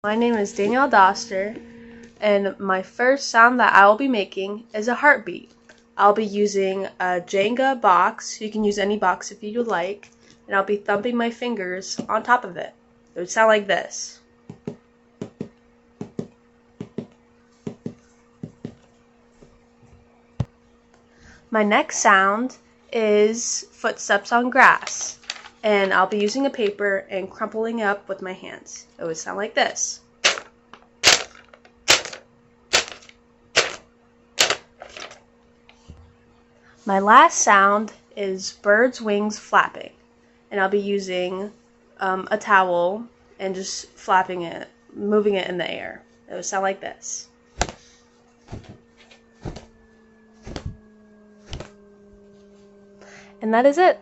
My name is Danielle Doster, and my first sound that I will be making is a heartbeat. I'll be using a Jenga box. You can use any box if you would like, and I'll be thumping my fingers on top of it. It would sound like this. My next sound is footsteps on grass, and I'll be using a paper and crumpling it up with my hands. It would sound like this. My last sound is birds' wings flapping, and I'll be using a towel and just flapping it, moving it in the air. It would sound like this. And that is it.